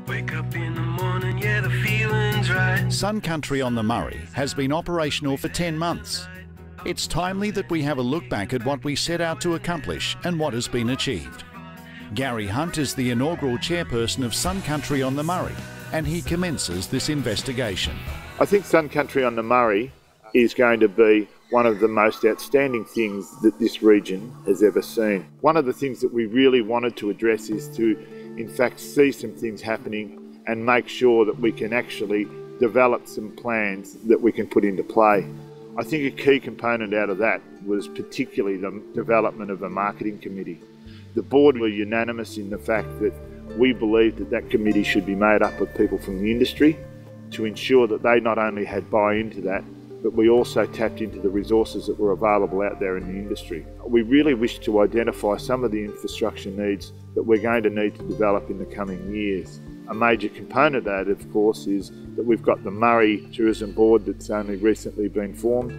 Wake up in the morning, yeah, the feeling's right. Sun Country on the Murray has been operational for 10 months. It's timely that we have a look back at what we set out to accomplish and what has been achieved. Gary Hunt is the inaugural chairperson of Sun Country on the Murray, and he commences this investigation. I think Sun Country on the Murray is going to be one of the most outstanding things that this region has ever seen. One of the things that we really wanted to address is to, in fact, see some things happening and make sure that we can actually develop some plans that we can put into play. I think a key component out of that was particularly the development of a marketing committee. The board were unanimous in the fact that we believed that that committee should be made up of people from the industry to ensure that they not only had buy-in to that, but we also tapped into the resources that were available out there in the industry. We really wish to identify some of the infrastructure needs that we're going to need to develop in the coming years. A major component of that, of course, is that we've got the Murray Tourism Board that's only recently been formed.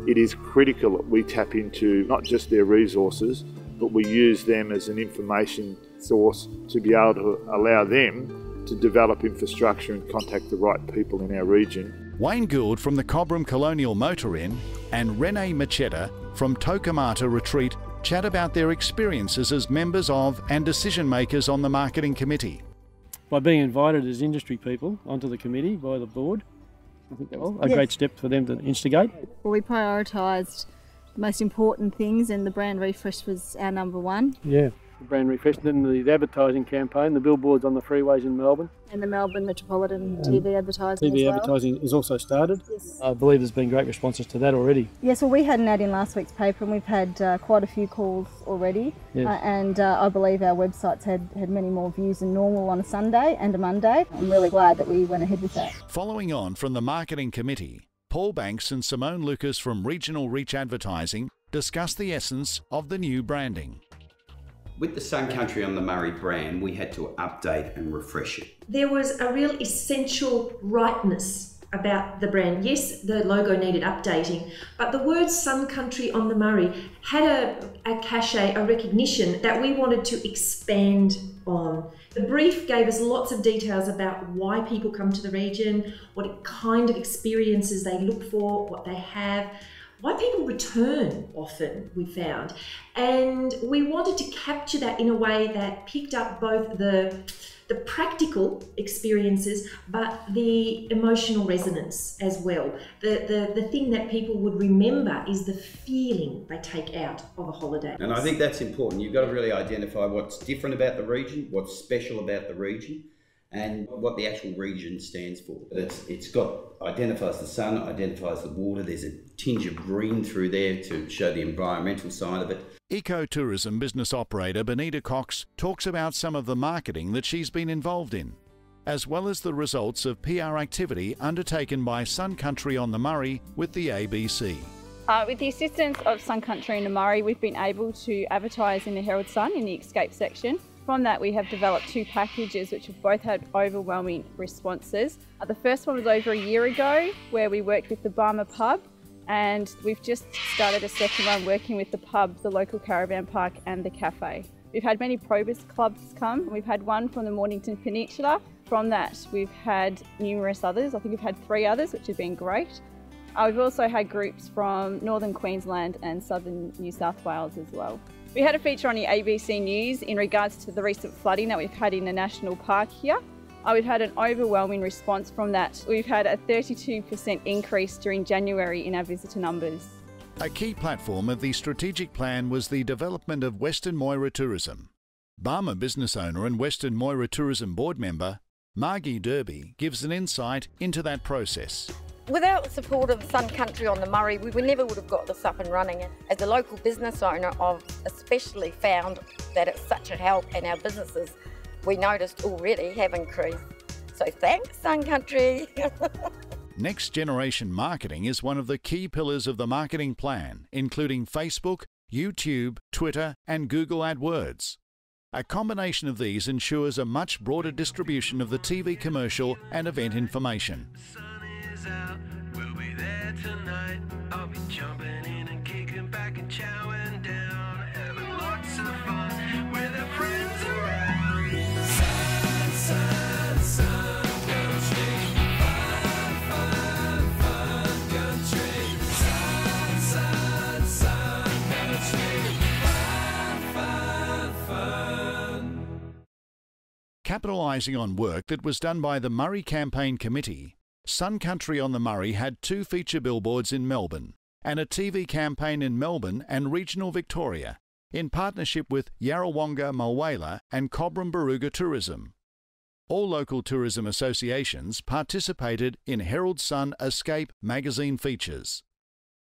It is critical that we tap into not just their resources, but we use them as an information source to be able to allow them to develop infrastructure and contact the right people in our region. Wayne Gould from the Cobram Colonial Motor Inn and Renee Machetta from Tokamata Retreat chat about their experiences as members of and decision makers on the marketing committee. By being invited as industry people onto the committee by the board, I think that was a great step for them to instigate. Well, we prioritised the most important things, and the brand refresh was our number one. Yeah, the brand refresh, then the advertising campaign, the billboards on the freeways in Melbourne. And the Melbourne Metropolitan TV advertising TV as well. advertising has also started. Yes. I believe there's been great responses to that already. Yes, well, we had an ad in last week's paper and we've had quite a few calls already. Yes. And I believe our website's had many more views than normal on a Sunday and a Monday. I'm really glad that we went ahead with that. Following on from the marketing committee, Paul Banks and Simone Lucas from Regional Reach Advertising discussed the essence of the new branding. With the Sun Country on the Murray brand, we had to update and refresh it. There was a real essential rightness about the brand. Yes, the logo needed updating, but the word Sun Country on the Murray had a cachet, a recognition that we wanted to expand on. The brief gave us lots of details about why people come to the region, what kind of experiences they look for, what they have, why people return often, we found. And we wanted to capture that in a way that picked up both the practical experiences, but the emotional resonance as well. The thing that people would remember is the feeling they take out of a holiday. And I think that's important. You've got to really identify what's different about the region, what's special about the region, and what the actual region stands for. It's got, identifies the sun, identifies the water, there's a tinge of green through there to show the environmental side of it. Ecotourism business operator Benita Cox talks about some of the marketing that she's been involved in, as well as the results of PR activity undertaken by Sun Country on the Murray with the ABC. With the assistance of Sun Country on the Murray, we've been able to advertise in the Herald Sun in the Escape section. From that, we have developed 2 packages which have both had overwhelming responses. The first one was over a year ago, where we worked with the Barmah pub, and we've just started a second one working with the pub, the local caravan park and the cafe. We've had many Probus clubs come. We've had one from the Mornington Peninsula. From that, we've had numerous others. I think we've had 3 others, which have been great. We've also had groups from Northern Queensland and Southern New South Wales as well. We had a feature on the ABC News in regards to the recent flooding that we've had in the national park here. We've had an overwhelming response from that. We've had a 32% increase during January in our visitor numbers. A key platform of the strategic plan was the development of Western Moira tourism. Barmah business owner and Western Moira tourism board member Margie Derby gives an insight into that process. Without the support of Sun Country on the Murray, we never would have got this up and running. As a local business owner, I've especially found that it's such a help, and our businesses, we noticed already, have increased. So thanks, Sun Country. Next generation marketing is one of the key pillars of the marketing plan, including Facebook, YouTube, Twitter and Google AdWords. A combination of these ensures a much broader distribution of the TV commercial and event information. We'll be there tonight. I'll be jumping in and kicking back and chowing down, having lots of fun with our friends around. Sun, sun, Capitalising on work that was done by the Murray Campaign Committee, Sun Country on the Murray had 2 feature billboards in Melbourne and a TV campaign in Melbourne and regional Victoria in partnership with Yarrawonga Mulwala and Cobram Barooga Tourism. All local tourism associations participated in Herald Sun Escape magazine features.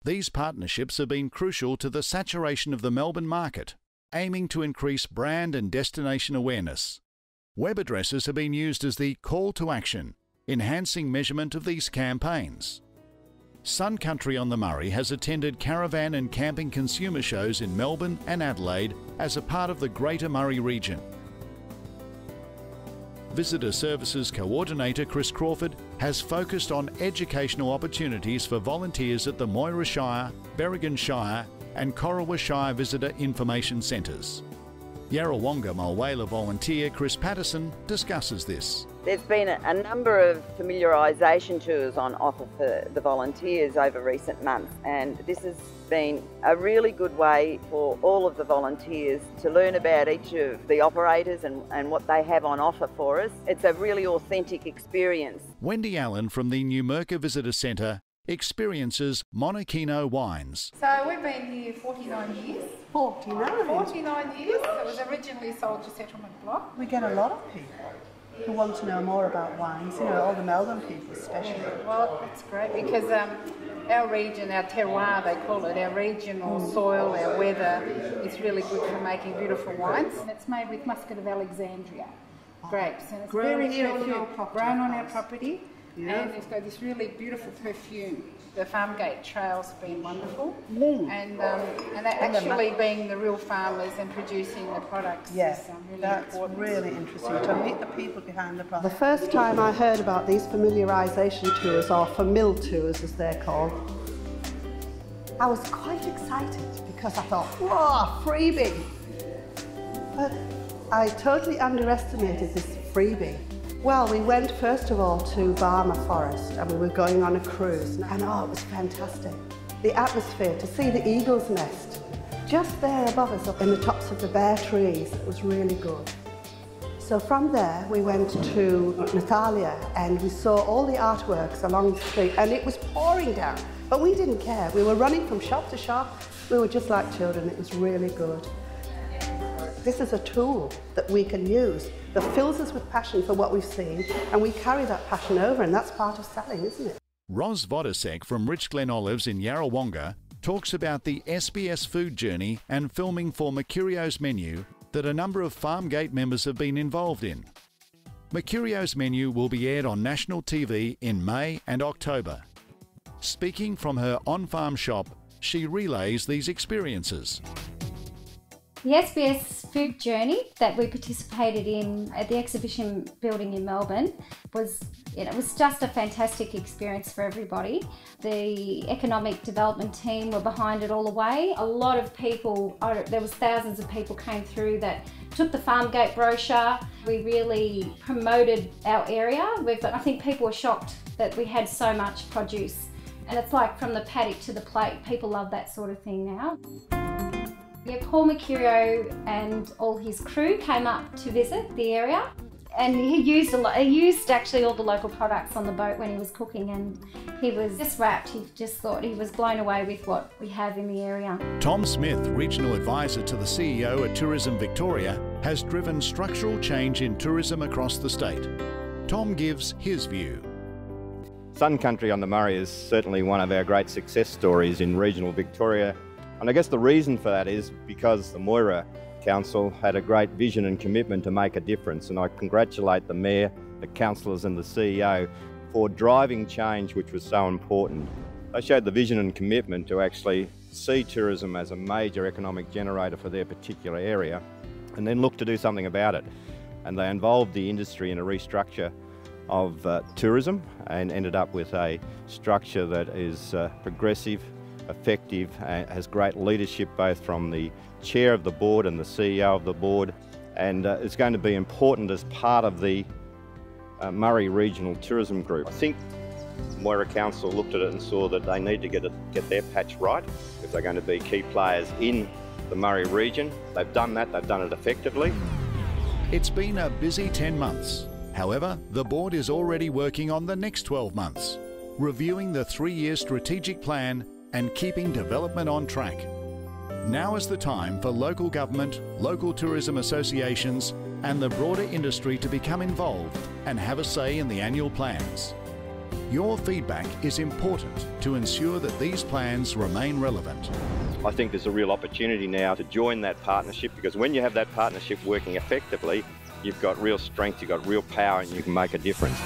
These partnerships have been crucial to the saturation of the Melbourne market, aiming to increase brand and destination awareness. Web addresses have been used as the call to action, enhancing measurement of these campaigns. Sun Country on the Murray has attended caravan and camping consumer shows in Melbourne and Adelaide as a part of the Greater Murray region. Visitor Services Coordinator Chris Crawford has focused on educational opportunities for volunteers at the Moira Shire, Berrigan Shire and Corowa Shire Visitor Information Centres. Yarrawonga Mulwala volunteer Chris Patterson discusses this. There's been a number of familiarisation tours on offer for the volunteers over recent months, and this has been a really good way for all of the volunteers to learn about each of the operators and what they have on offer for us. It's a really authentic experience. Wendy Allen from the Numurkah Visitor Centre experiences Monachino wines. So we've been here 49 years. 49 years. It was originally sold to Settlement Block. We get a lot of people who want to know more about wines, you know, all the Melbourne people especially. Well, it's great because our region, our terroir they call it, our regional soil, our weather, is really good for making beautiful wines. And it's made with Muscat of Alexandria grapes, and it's very grown on our property. Yeah. And it's got this really beautiful perfume. The farm gate trail's been wonderful, and that actually being the real farmers and producing the products is really that's important. Really interesting to meet the people behind the product. The first time I heard about these familiarisation tours, or famil tours as they're called, I was quite excited because I thought, whoa, freebie! But I totally underestimated this freebie. Well, we went first of all to Barmah Forest and we were going on a cruise, and oh, it was fantastic. The atmosphere, to see the eagle's nest just there above us up in the tops of the bare trees, it was really good. So from there we went to Nathalia and we saw all the artworks along the street, and it was pouring down, but we didn't care. We were running from shop to shop, we were just like children, it was really good. This is a tool that we can use that fills us with passion for what we've seen, and we carry that passion over, and that's part of selling, isn't it? Ros Vodasek from Rich Glen Olives in Yarrawonga talks about the SBS food journey and filming for Mercurio's Menu that a number of Farmgate members have been involved in. Mercurio's Menu will be aired on national TV in May and October. Speaking from her on-farm shop, she relays these experiences. The SBS food journey that we participated in at the exhibition building in Melbourne was just a fantastic experience for everybody. The economic development team were behind it all the way. A lot of people, there was thousands of people came through that took the Farmgate brochure. We really promoted our area. I think people were shocked that we had so much produce. And it's like from the paddock to the plate, people love that sort of thing now. Yeah, Paul Mercurio and all his crew came up to visit the area, and he used actually all the local products on the boat when he was cooking, and he was just rapt. He just thought he was blown away with what we have in the area. Tom Smith, Regional Advisor to the CEO at Tourism Victoria, has driven structural change in tourism across the state. Tom gives his view. Sun Country on the Murray is certainly one of our great success stories in regional Victoria. And I guess the reason for that is because the Moira Council had a great vision and commitment to make a difference, and I congratulate the Mayor, the councillors and the CEO for driving change, which was so important. They showed the vision and commitment to actually see tourism as a major economic generator for their particular area and then look to do something about it. And they involved the industry in a restructure of tourism and ended up with a structure that is progressive, effective, has great leadership both from the chair of the board and the CEO of the board, and it's going to be important as part of the Murray Regional Tourism Group. I think Moira Council looked at it and saw that they need to get their patch right if they're going to be key players in the Murray region. They've done that, they've done it effectively. It's been a busy 10 months. However, the board is already working on the next 12 months, reviewing the 3-year strategic plan and keeping development on track. Now is the time for local government, local tourism associations and the broader industry to become involved and have a say in the annual plans. Your feedback is important to ensure that these plans remain relevant. I think there's a real opportunity now to join that partnership, because when you have that partnership working effectively, you've got real strength, you've got real power, and you can make a difference.